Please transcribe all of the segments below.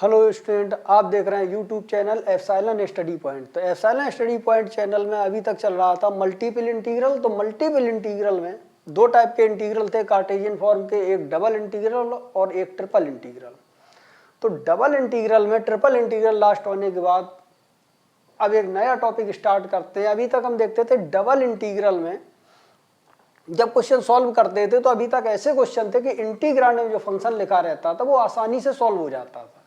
Hello student, आप देख रहे हैं YouTube channel epsilon study point. तो एप्सिलॉन स्टडी पॉइंट चैनल में अभी तक चल रहा था मल्टीपल इंटीग्रल। तो मल्टीपल इंटीग्रल में दो टाइप के इंटीग्रल थे कार्टेशियन फॉर्म के, एक डबल इंटीग्रल और एक ट्रिपल इंटीग्रल। तो डबल इंटीग्रल में ट्रिपल इंटीग्रल लास्ट होने के बाद अब एक नया टॉपिक स्टार्ट करते हैं। अभी तक हम देखते थे डबल इंटीग्रल में जब क्वेश्चन सॉल्व करते थे तो अभी तक ऐसे क्वेश्चन थे कि इंटीग्रांड में जो फंक्शन लिखा रहता था वो आसानी से सॉल्व हो जाता था।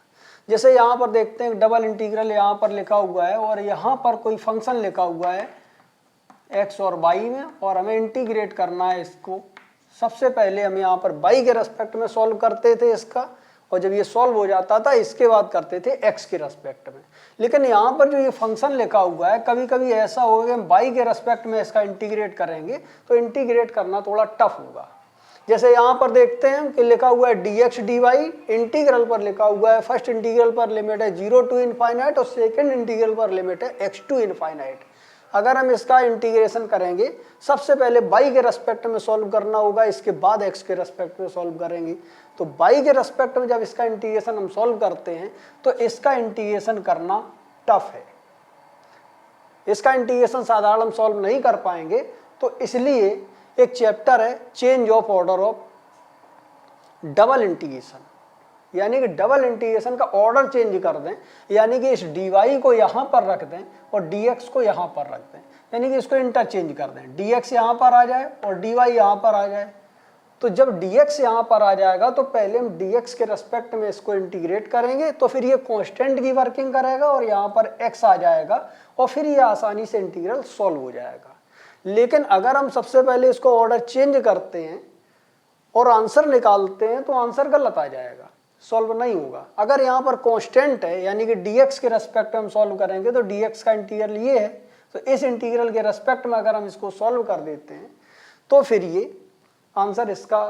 जैसे यहाँ पर देखते हैं डबल इंटीग्रल यहाँ पर लिखा हुआ है और यहाँ पर कोई फंक्शन लिखा हुआ है x और y में, और हमें इंटीग्रेट करना है इसको। सबसे पहले हम यहाँ पर y के रेस्पेक्ट में सॉल्व करते थे इसका, और जब ये सॉल्व हो जाता था इसके बाद करते थे x के रेस्पेक्ट में। लेकिन यहाँ पर जो ये फंक्शन लिखा हुआ है, कभी कभी ऐसा होगा कि हम y के रेस्पेक्ट में इसका इंटीग्रेट करेंगे तो इंटीग्रेट करना थोड़ा टफ होगा। जैसे यहाँ पर देखते हैं कि लिखा हुआ है dx dy, इंटीग्रल पर लिखा हुआ है फर्स्ट इंटीग्रल पर लिमिट है 0 to इनफाइनाइट और सेकंड इंटीग्रल पर लिमिट है x to इनफाइनाइट। अगर हम इसका इंटीग्रेशन करेंगे, सबसे पहले y के रेस्पेक्ट में सॉल्व करना होगा, इसके बाद x के रेस्पेक्ट में सॉल्व करेंगे। तो y के रेस्पेक्ट में जब इसका इंटीग्रेशन हम सॉल्व करते हैं तो इसका इंटीग्रेशन करना टफ है। इसका इंटीग्रेशन साधारण हम सॉल्व नहीं कर पाएंगे। तो इसलिए एक चैप्टर है change of order of double integration, यानी कि डबल इंटीग्रेशन का ऑर्डर चेंज कर दें, यानी कि इस dy को यहाँ पर रख दें और dx को यहाँ पर रख दें, यानी कि इसको इंटरचेंज कर दें। dx यहाँ पर आ जाए और dy यहाँ पर आ जाए। तो जब dx यहाँ पर आ जाएगा तो पहले हम dx के रेस्पेक्ट में इसको इंटीग्रेट करेंगे, तो फिर ये कांस्टेंट की वर्किंग करेगा और यहाँ पर x आ जाएगा और फिर ये आसानी से इंटीग्रल सॉल्व हो जाएगा। लेकिन अगर हम सबसे पहले इसको ऑर्डर चेंज करते हैं और आंसर निकालते हैं तो आंसर गलत आ जाएगा, सॉल्व नहीं होगा। अगर यहाँ पर कांस्टेंट है, यानी कि dx के रेस्पेक्ट में हम सॉल्व करेंगे तो dx का इंटीग्रल ये है, तो इस इंटीग्रल के रेस्पेक्ट में अगर हम इसको सॉल्व कर देते हैं तो फिर ये आंसर इसका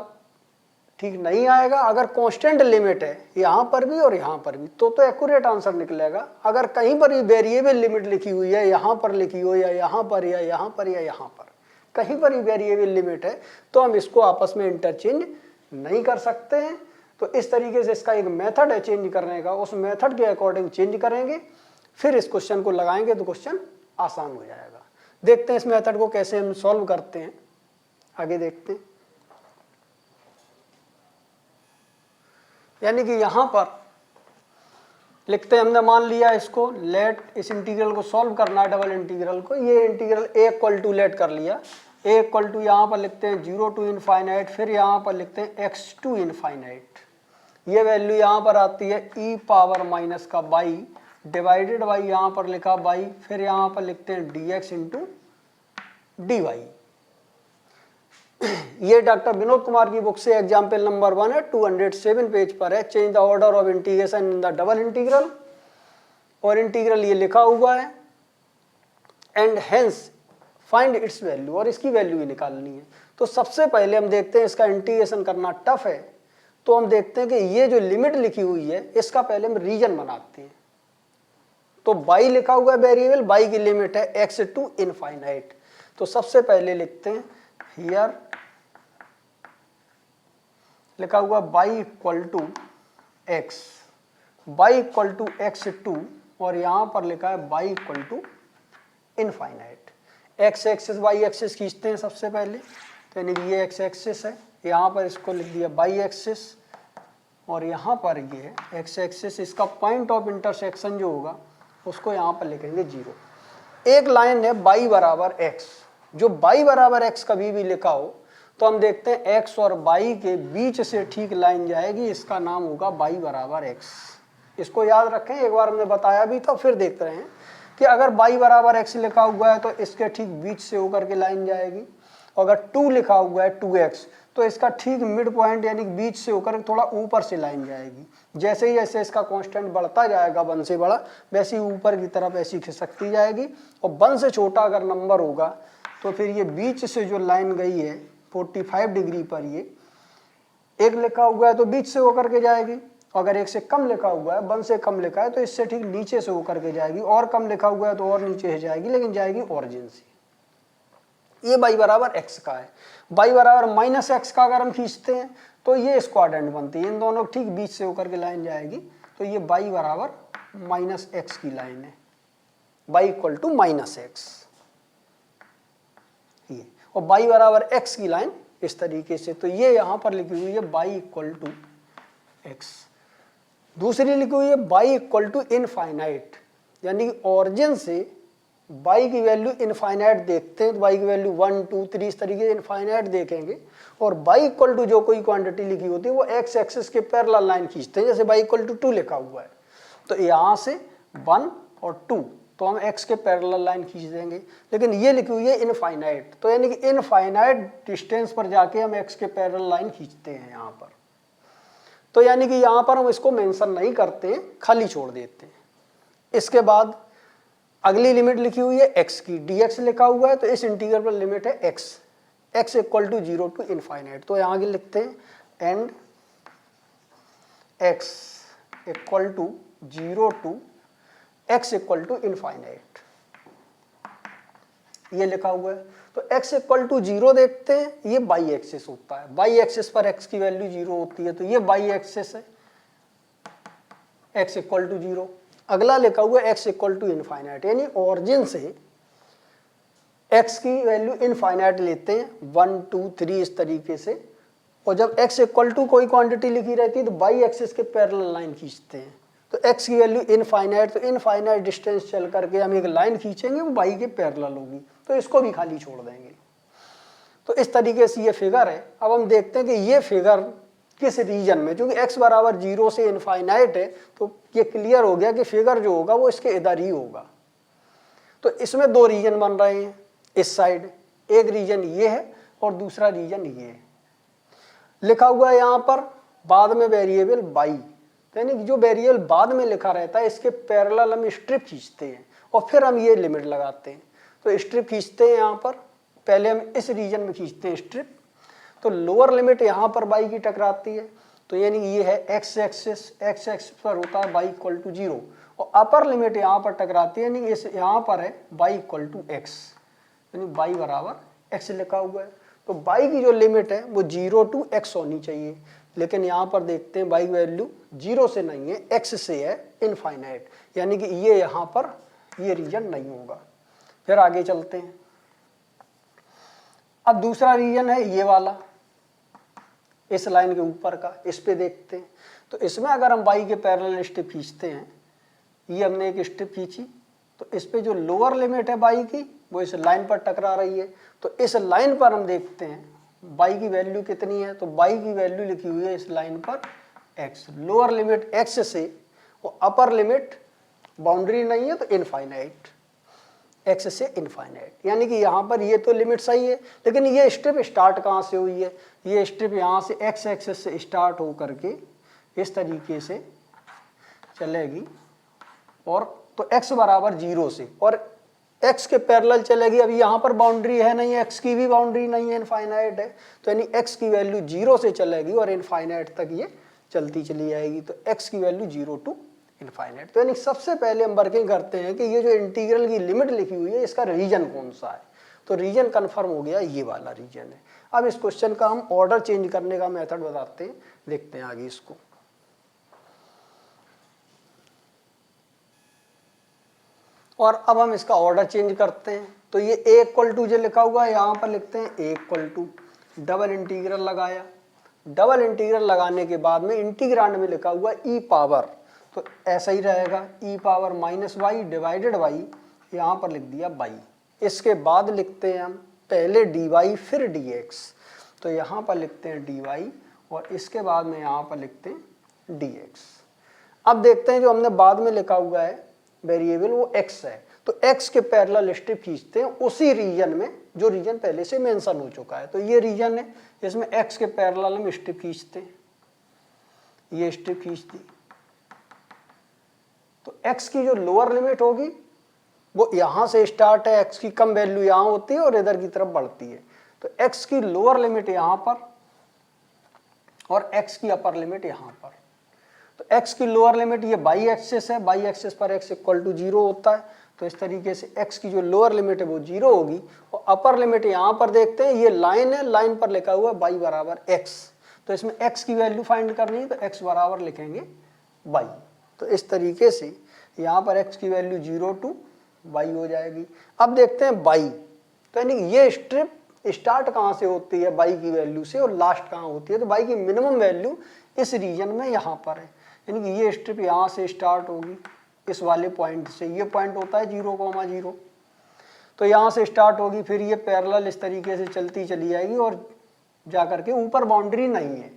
ठीक नहीं आएगा। अगर कांस्टेंट लिमिट है यहाँ पर भी और यहाँ पर भी तो एक्यूरेट आंसर निकलेगा। अगर कहीं पर भी वेरिएबल लिमिट लिखी हुई है, यहाँ पर लिखी हो या यहाँ पर या यहाँ पर या यहाँ पर, कहीं पर भी वेरिएबल लिमिट है तो हम इसको आपस में इंटरचेंज नहीं कर सकते हैं। तो इस तरीके से इसका एक मेथड है चेंज करने का, उस मेथड के अकॉर्डिंग चेंज करेंगे, फिर इस क्वेश्चन को लगाएंगे तो क्वेश्चन आसान हो जाएगा। देखते हैं इस मेथड को कैसे हम सॉल्व करते हैं, आगे देखते हैं। यानी कि यहाँ पर लिखते हैं, हमने मान लिया इसको लेट, इस इंटीग्रल को सॉल्व करना है डबल इंटीग्रल को। ये integral a equal to let कर लिया, a इक्वल टू यहाँ पर लिखते हैं 0 to इनफाइनाइट, फिर यहाँ पर लिखते हैं x to इनफाइनाइट। ये वैल्यू यहाँ पर आती है e पावर माइनस का y डिवाइडेड बाई यहाँ पर लिखा y, फिर यहाँ पर लिखते हैं dx इंटू dy। ये डॉक्टर विनोद कुमार की बुक से एग्जाम्पल नंबर 1 है, 207 पेज पर है। Change the order of integration in the double integral, और इंटीग्रल ये लिखा हुआ है and hence find its value, और इसकी वैल्यू ही निकालनी है। तो सबसे पहले हम देखते हैं, इसका इंटीग्रेशन करना टफ है तो हम देखते हैं कि ये जो लिमिट लिखी हुई है इसका पहले हम रीजन बनाते हैं। तो y लिखा हुआ है वेरिएबल, y की लिमिट है x टू इनफाइनाइट। तो सबसे पहले लिखते हैं हियर लिखा हुआ y equal to x, y equal to x to, और यहाँ पर लिखा है y equal to infinite. x axis y axis खींचते हैं सबसे पहले, तो यानी कि ये x एक्सिस है, यहाँ पर इसको लिख दिया y एक्सिस, और यहाँ पर ये है x एक्सिस। इसका पॉइंट ऑफ इंटरसेक्शन जो होगा उसको यहाँ पर लिखेंगे 0। एक लाइन है y बराबर x, जो y बराबर x कभी भी लिखा हो तो हम देखते हैं x और y के बीच से ठीक लाइन जाएगी, इसका नाम होगा y बराबर x। इसको याद रखें, एक बार हमने बताया भी था, फिर देखते हैं कि अगर y बराबर x लिखा हुआ है तो इसके ठीक बीच से होकर के लाइन जाएगी, और अगर 2 लिखा हुआ है 2x तो इसका ठीक मिड पॉइंट यानी बीच से होकर थोड़ा ऊपर से लाइन जाएगी। जैसे ही जैसे इसका कांस्टेंट बढ़ता जाएगा 1 से बड़ा, वैसे ही ऊपर की तरफ ऐसी खिसकती जाएगी, और 1 से छोटा अगर नंबर होगा तो फिर ये बीच से जो लाइन गई है 45 डिग्री पर, ये 1 लिखा हुआ है तो बीच से होकर के जाएगी, अगर 1 से कम लिखा हुआ है, 1 से कम लिखा है तो इससे ठीक नीचे से होकर के जाएगी, और कम लिखा हुआ है तो और नीचे से जाएगी, लेकिन जाएगी ओरिजिन से। ये y बराबर x का है। y बराबर माइनस x का अगर हम खींचते हैं तो ये स्क्वाड्रेंट बनती है, इन दोनों ठीक बीच से होकर के लाइन जाएगी तो ये y बराबर -x की लाइन है, y इक्वल टू -x, ये, और y बराबर x की लाइन इस तरीके से। तो ये यहाँ पर लिखी हुई है y इक्वल टू x। दूसरी लिखी हुई है y इक्वल टू इनफाइनाइट, यानी कि ऑरिजिन से y की वैल्यू इनफाइनाइट देखते हैं तो y की वैल्यू 1 2 3 इस तरीके से इनफाइनाइट देखेंगे, और y इक्वल टू जो कोई क्वांटिटी लिखी होती है वो x एक्सिस के पैरेलल लाइन खींचते हैं, जैसे y इक्वल टू 2 लिखा हुआ है तो यहाँ से 1 और 2 तो हम x के पैरेलल लाइन खींच देंगे। लेकिन ये लिखी हुई है इनफाइनाइट, तो यानी कि इनफाइनाइट डिस्टेंस पर जाके हम x के पैरेलल लाइन खींचते हैं यहाँ पर। तो यानी कि यहाँ पर हम इसको मेंशन नहीं करते, खाली छोड़ देते हैं। इसके बाद अगली लिमिट लिखी हुई है x की, dx लिखा हुआ है, तो इस इंटीग्रल पर लिमिट है x equal to 0 to infinite. तो यहाँ आगे लिखते हैं and x equal to 0 to x equal to infinite, ये लिखा हुआ है। तो x इक्वल टू 0 देखते हैं, ये y एक्सिस होता है, y एक्सिस पर x की वैल्यू 0 होती है, तो ये y एक्सिस है, x इक्वल टू 0। अगला लिखा हुआ है x इक्वल टू इनफाइनाइट, यानी ऑरिजिन से x की वैल्यू इनफाइनाइट लेते हैं 1 2 3 इस तरीके से, और जब x इक्वल टू कोई क्वांटिटी लिखी रहती है तो y एक्सिस के पैरेलल लाइन खींचते हैं। तो x की वैल्यू इनफाइनाइट, तो इनफाइनाइट डिस्टेंस चल करके हम एक लाइन खींचेंगे वो y के पैरेलल होगी, तो इसको भी खाली छोड़ देंगे। तो इस तरीके से ये फिगर है। अब हम देखते हैं कि ये फिगर किस रीजन में, क्योंकि x बराबर 0 से इनफाइनाइट है तो ये क्लियर हो गया कि फिगर जो होगा वो इसके इधर ही होगा। तो इसमें दो रीजन बन रहे हैं इस साइड, एक रीजन ये है और दूसरा रीजन ये है। लिखा हुआ है यहाँ पर बाद में वेरिएबल y, यानी जो वेरिएबल बाद में लिखा रहता है इसके पैरेलल हम स्ट्रिप खींचते हैं और फिर हम ये लिमिट लगाते हैं। तो स्ट्रिप खींचते हैं यहाँ पर, पहले हम इस रीजन में खींचते हैं स्ट्रिप, तो लोअर लिमिट यहाँ पर y की टकराती है, तो यानी ये है x एक्सिस पर होता है y इक्वल टू 0, और अपर लिमिट यहाँ पर टकराती है, यानी इस यहाँ पर है y इक्वल टू x, यानी y बराबर x लिखा हुआ है। तो y की जो लिमिट है वो 0 टू x होनी चाहिए, लेकिन यहाँ पर देखते हैं y वैल्यू 0 से नहीं है, x से है इनफाइनाइट, यानी कि ये यहाँ पर ये रीजन नहीं होगा। फिर आगे चलते हैं। अब दूसरा रीजन है ये वाला, इस लाइन के ऊपर का, इस पे देखते हैं। तो इसमें अगर हम y के पैरेलल स्ट्रिप खींचते हैं, ये हमने एक स्ट्रिप खींची, तो इस पे जो लोअर लिमिट है y की वो इस लाइन पर टकरा रही है। तो इस लाइन पर हम देखते हैं y की वैल्यू कितनी है, तो y की वैल्यू लिखी हुई है इस लाइन पर x, लोअर लिमिट x से, वो अपर लिमिट बाउंड्री नहीं है तो इनफाइनाइट, x से इनफाइनाइट, यानी कि यहाँ पर ये तो लिमिट सही है, लेकिन ये स्ट्रिप स्टार्ट कहाँ से हुई है, ये स्ट्रिप यहाँ से x एक्सिस से स्टार्ट हो करके इस तरीके से चलेगी, और तो x बराबर 0 से और x के पैरेलल चलेगी। अभी यहाँ पर बाउंड्री है नहीं, x की भी बाउंड्री नहीं है, इनफाइनाइट है, तो यानी x की वैल्यू 0 से चलेगी और इनफाइनाइट तक ये चलती चली जाएगी। तो x की वैल्यू 0 टू इनफाइनाइट। तो यानी सबसे पहले हम वर्किंग करते हैं कि ये जो इंटीग्रल की लिमिट लिखी हुई है इसका रीजन कौन सा है, तो रीजन कंफर्म हो गया, ये वाला रीजन है। अब इस क्वेश्चन का हम ऑर्डर चेंज करने का मेथड बताते हैं, देखते हैं आगे इसको। और अब हम इसका ऑर्डर चेंज करते हैं। तो ये a इक्वल टू जो लिखा हुआ है यहाँ पर लिखते हैं a equal to, double integral लगाया, डबल इंटीग्रल लगाने के बाद में इंटीग्रांड में लिखा हुआ e पावर, तो ऐसा ही रहेगा e power minus Y divided Y, यहाँ पर लिख दिया y। इसके बाद लिखते हैं हम पहले dy फिर dx, तो यहाँ पर लिखते हैं dy और इसके बाद में यहाँ पर लिखते हैं dx। अब देखते हैं जो हमने बाद में लिखा हुआ है वेरिएबल वो x है, तो x के पैरेलल स्ट्रिप खींचते हैं उसी रीजन में जो रीजन पहले से मेंशन हो चुका है। तो ये रीजन है, इसमें x के पैरेलल हम स्ट्रिप खींचते हैं, ये स्ट्रिप खींच दी। तो x की जो लोअर लिमिट होगी वो यहाँ से स्टार्ट है, x की कम वैल्यू यहाँ होती है और इधर की तरफ बढ़ती है। तो x की लोअर लिमिट यहाँ पर और x की अपर लिमिट यहाँ पर। तो x की लोअर लिमिट ये y एक्सिस है, y एक्सिस पर x इक्वल टू 0 होता है, तो इस तरीके से x की जो लोअर लिमिट है वो 0 होगी। और अपर लिमिट यहाँ पर देखते हैं, ये लाइन है, लाइन पर लिखा हुआ y बराबर x, तो इसमें x की वैल्यू फाइंड करनी है, तो x बराबर लिखेंगे y। तो इस तरीके से यहाँ पर x की वैल्यू 0 to y हो जाएगी। अब देखते हैं y, तो यानी ये स्ट्रिप स्टार्ट कहाँ से होती है y की वैल्यू से और लास्ट कहाँ होती है, तो y की मिनिमम वैल्यू इस रीजन में यहाँ पर है, यानी कि ये स्ट्रिप यहाँ से स्टार्ट होगी इस वाले पॉइंट से, ये पॉइंट होता है 0,0, तो यहाँ से स्टार्ट होगी, फिर ये पैरेलल इस तरीके से चलती चली जाएगी और जा करके ऊपर बाउंड्री नहीं है,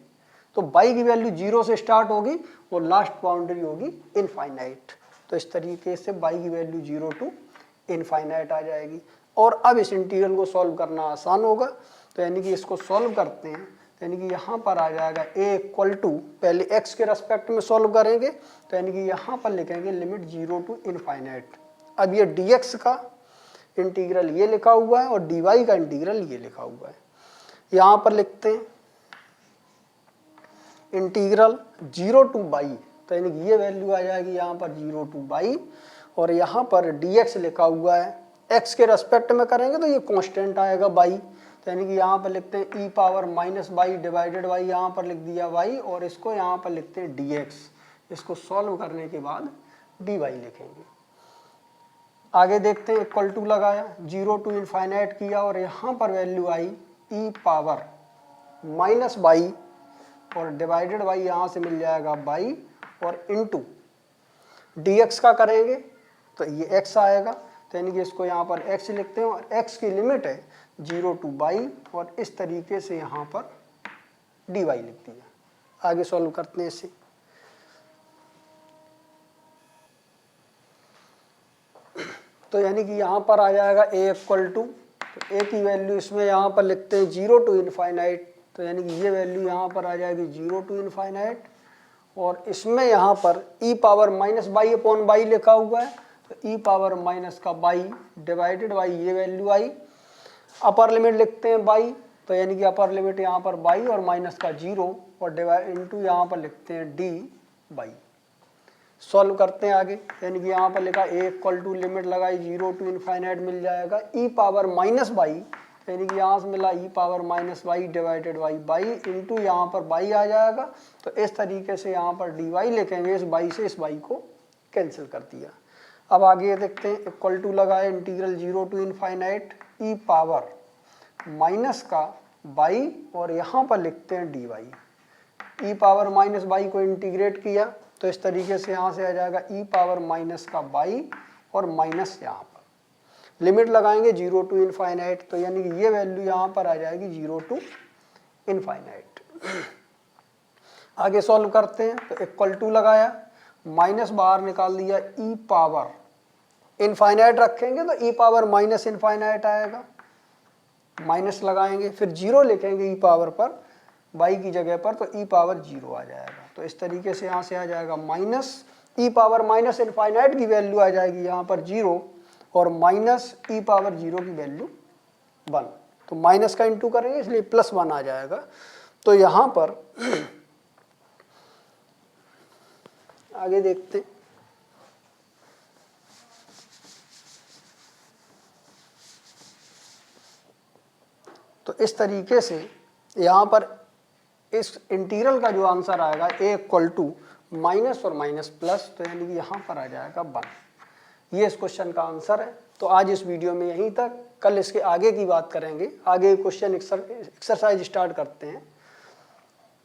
तो y की वैल्यू 0 से स्टार्ट होगी और लास्ट बाउंड्री होगी इनफाइनाइट। तो इस तरीके से y की वैल्यू 0 to इनफाइनाइट आ जाएगी। और अब इस इंटीग्रल को सॉल्व करना आसान होगा, तो यानी कि इसको सॉल्व करते हैं, तो यानी कि यहाँ पर आ जाएगा a इक्वल टू, पहले x के रेस्पेक्ट में सॉल्व करेंगे, तो यानी कि यहाँ पर लिखेंगे लिमिट 0 to इनफाइनाइट। अब ये dx का इंटीग्रल ये लिखा हुआ है और dy का इंटीग्रल ये लिखा हुआ है। यहाँ पर लिखते हैं इंटीग्रल 0 to y, तो यानी कि ये वैल्यू आ जाएगी यहाँ पर 0 to y, और यहाँ पर dx लिखा हुआ है, x के रेस्पेक्ट में करेंगे तो ये कांस्टेंट आएगा y, तो यानी कि यहाँ पर लिखते हैं e power minus y divided y, यहाँ पर लिख दिया y, और इसको यहाँ पर लिखते हैं dx। इसको सॉल्व करने के बाद dy लिखेंगे। आगे देखते हैं, इक्वल टू लगाया, 0 to इनफाइनाइट किया और यहाँ पर वैल्यू आई e पावर माइनस y, और डिवाइडेड y यहाँ से मिल जाएगा y, और इनटू dx का करेंगे तो ये x आएगा, तो यानी कि इसको यहाँ पर x लिखते हैं और x की लिमिट है 0 to y, और इस तरीके से यहाँ पर dy लिख दिया। आगे सॉल्व करते हैं इसे। तो यानी कि यहाँ पर आ जाएगा a इक्वल टू, तो a की वैल्यू इसमें यहाँ पर लिखते हैं 0 to इनफाइनाइट, तो यानी कि ये वैल्यू यहाँ पर आ जाएगी 0 to इनफाइनाइट, और इसमें यहाँ पर e power minus y upon y लिखा हुआ है, तो e पावर माइनस का y डिवाइडेड y, ये वैल्यू आई। अपर लिमिट लिखते हैं y, तो यानी कि अपर लिमिट यहाँ पर y और माइनस का 0, और डिवाइड इनटू यहाँ पर लिखते हैं dy। सॉल्व करते हैं आगे, यानी कि यहाँ पर लिखा a इक्वल टू, लिमिट लगाई 0 to इनफाइनाइट, मिल जाएगा e पावर माइनस y, यानी कि यहाँ से मिला e power minus y divided y into यहाँ पर y आ जाएगा, तो इस तरीके से यहाँ पर dy लिखेंगे, इस y से इस y को कैंसिल कर दिया। अब आगे देखते हैं, इक्वल टू लगाए, integral 0 to infinite e power minus का y, और यहाँ पर लिखते हैं dy। e power minus y को इंटीग्रेट किया तो इस तरीके से यहाँ से आ जाएगा e पावर माइनस का y, और माइनस यहाँ पर लिमिट लगाएंगे 0 to इनफाइनाइट, तो यानी कि ये वैल्यू यहाँ पर आ जाएगी 0 to इनफाइनाइट। आगे सॉल्व करते हैं, तो इक्वल टू लगाया, माइनस बाहर निकाल दिया, e पावर इनफाइनाइट रखेंगे तो e पावर माइनस इनफाइनाइट आएगा, माइनस लगाएंगे, फिर 0 लिखेंगे e पावर पर, y की जगह पर, तो e पावर 0 आ जाएगा। तो इस तरीके से यहाँ से आ जाएगा minus e power minus infinite की वैल्यू आ जाएगी यहाँ पर 0, और माइनस e पावर 0 की वैल्यू 1, तो माइनस का इंटू करेंगे इसलिए प्लस 1 आ जाएगा। तो यहाँ पर आगे देखते, तो इस तरीके से यहाँ पर इस इंटीग्रल का जो आंसर आएगा a इक्वल टू माइनस और माइनस प्लस, तो यानी कि यहाँ पर आ जाएगा 1। ये इस क्वेश्चन का आंसर है। तो आज इस वीडियो में यहीं तक, कल इसके आगे की बात करेंगे, आगे क्वेश्चन एक्सरसाइज स्टार्ट करते हैं।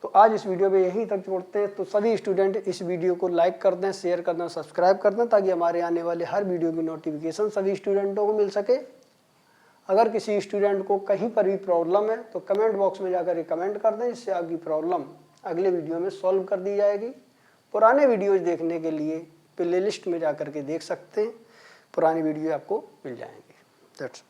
तो आज इस वीडियो में यहीं तक जोड़ते हैं। तो सभी स्टूडेंट इस वीडियो को लाइक कर दें, शेयर कर दें, सब्सक्राइब कर दें, ताकि हमारे आने वाले हर वीडियो की नोटिफिकेशन सभी स्टूडेंटों को मिल सके। अगर किसी स्टूडेंट को कहीं पर भी प्रॉब्लम है तो कमेंट बॉक्स में जाकर कमेंट कर दें, इससे आपकी प्रॉब्लम अगले वीडियो में सॉल्व कर दी जाएगी। पुराने वीडियोज देखने के लिए प्ले लिस्ट में जाकर के देख सकते हैं, पुरानी वीडियो आपको मिल जाएंगे। दैट्स